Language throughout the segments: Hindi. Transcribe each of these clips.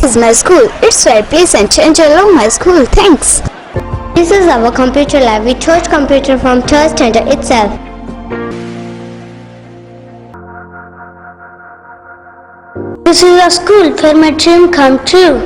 is my school. It's very pleasant and I love my school. Thanks. This is our computer lab. We chose computer from third standard itself. This is a school where my dream come true.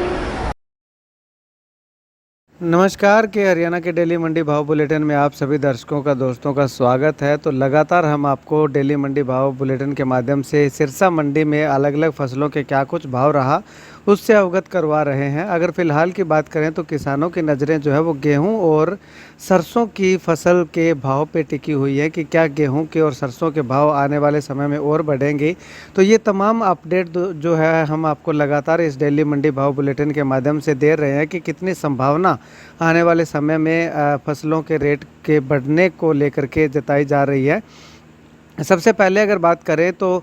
नमस्कार के हरियाणा के डेली मंडी भाव बुलेटिन में आप सभी दर्शकों का दोस्तों का स्वागत है। तो लगातार हम आपको डेली मंडी भाव बुलेटिन के माध्यम से सिरसा मंडी में अलग अलग फसलों के क्या कुछ भाव रहा उससे अवगत करवा रहे हैं। अगर फ़िलहाल की बात करें तो किसानों की नज़रें जो है वो गेहूं और सरसों की फसल के भाव पे टिकी हुई है कि क्या गेहूं के और सरसों के भाव आने वाले समय में और बढ़ेंगे। तो ये तमाम अपडेट जो है हम आपको लगातार इस डेली मंडी भाव बुलेटिन के माध्यम से दे रहे हैं कि कितनी संभावना आने वाले समय में फसलों के रेट के बढ़ने को लेकर के जताई जा रही है। सबसे पहले अगर बात करें तो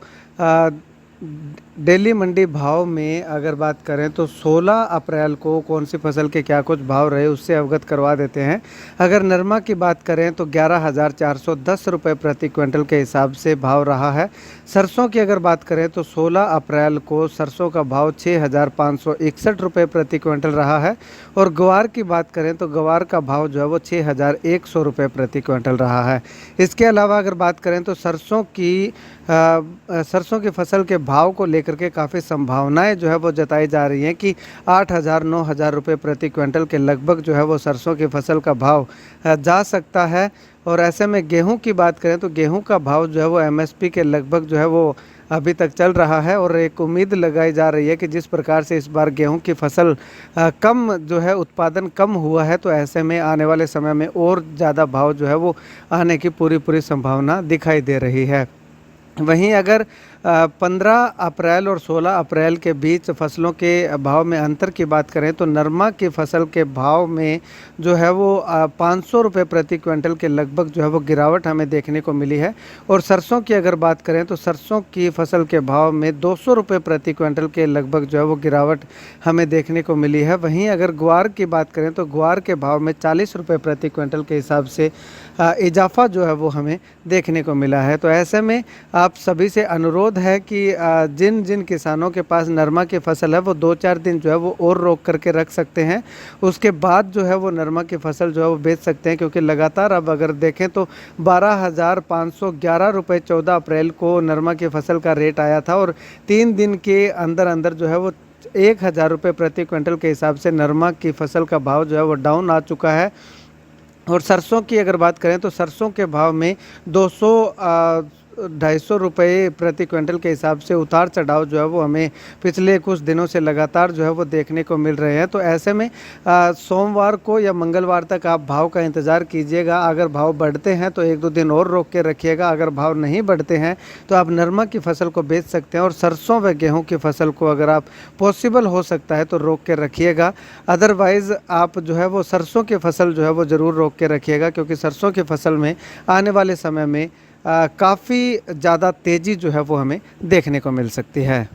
डेली मंडी भाव में अगर बात करें तो 16 अप्रैल को कौन सी फसल के क्या कुछ भाव रहे उससे अवगत करवा देते हैं। अगर नरमा की बात करें तो 11,410 रुपये प्रति क्विंटल के हिसाब से भाव रहा है। सरसों की अगर बात करें तो 16 अप्रैल को सरसों का भाव 6,561 रुपये प्रति क्विंटल रहा है और ग्वार की बात करें तो ग्वार का भाव जो है वो 6,100 रुपये प्रति क्विंटल रहा है। इसके अलावा अगर बात करें तो सरसों की फसल के भाव को लेकर के काफ़ी संभावनाएं जो है वो जताई जा रही हैं कि 8,000-9,000 रुपये प्रति क्विंटल के लगभग जो है वो सरसों की फसल का भाव जा सकता है। और ऐसे में गेहूं की बात करें तो गेहूं का भाव जो है वो एमएसपी के लगभग जो है वो अभी तक चल रहा है और एक उम्मीद लगाई जा रही है कि जिस प्रकार से इस बार गेहूं की फसल कम जो है उत्पादन कम हुआ है तो ऐसे में आने वाले समय में और ज़्यादा भाव जो है वो आने की पूरी संभावना दिखाई दे रही है। वहीं अगर 15 अप्रैल और 16 अप्रैल के बीच फसलों के भाव में अंतर की बात करें तो नरमा की फसल के भाव में जो है वो 500 रुपये प्रति क्विंटल के लगभग जो है वो गिरावट हमें देखने को मिली है। और सरसों की अगर बात करें तो सरसों की फसल के भाव में 200 रुपये प्रति क्विंटल के लगभग जो है वो गिरावट हमें देखने को मिली है। वहीं अगर ग्वार की बात करें तो ग्वार के भाव में 40 रुपये प्रति क्विंटल के हिसाब से इजाफा जो है वो हमें देखने को मिला है। तो ऐसे में आप सभी से अनुरोध है कि जिन जिन किसानों के पास नरमा की फसल है वो 2-4 दिन जो है वो और रोक करके रख सकते हैं। उसके बाद जो है वो नरमा की फसल जो है वो बेच सकते हैं, क्योंकि लगातार अब अगर देखें तो 12,511 रुपये 14 अप्रैल को नरमा की फसल का रेट आया था और 3 दिन के अंदर अंदर जो है वो 1,000 रुपये प्रति क्विंटल के हिसाब से नरमा की फसल का भाव जो है वो डाउन आ चुका है। और सरसों की अगर बात करें तो सरसों के भाव में 200-250 रुपये प्रति क्विंटल के हिसाब से उतार चढ़ाव जो है वो हमें पिछले कुछ दिनों से लगातार जो है वो देखने को मिल रहे हैं। तो ऐसे में सोमवार को या मंगलवार तक आप भाव का इंतज़ार कीजिएगा। अगर भाव बढ़ते हैं तो 1-2 दिन और रोक के रखिएगा। अगर भाव नहीं बढ़ते हैं तो आप नरमा की फसल को बेच सकते हैं और सरसों व गेहूँ की फसल को अगर आप पॉसिबल हो सकता है तो रोक के रखिएगा। अदरवाइज़ आप जो है वो सरसों की फसल जो है वो ज़रूर रोक के रखिएगा, क्योंकि सरसों की फसल में आने वाले समय में काफ़ी ज़्यादा तेज़ी जो है वो हमें देखने को मिल सकती है।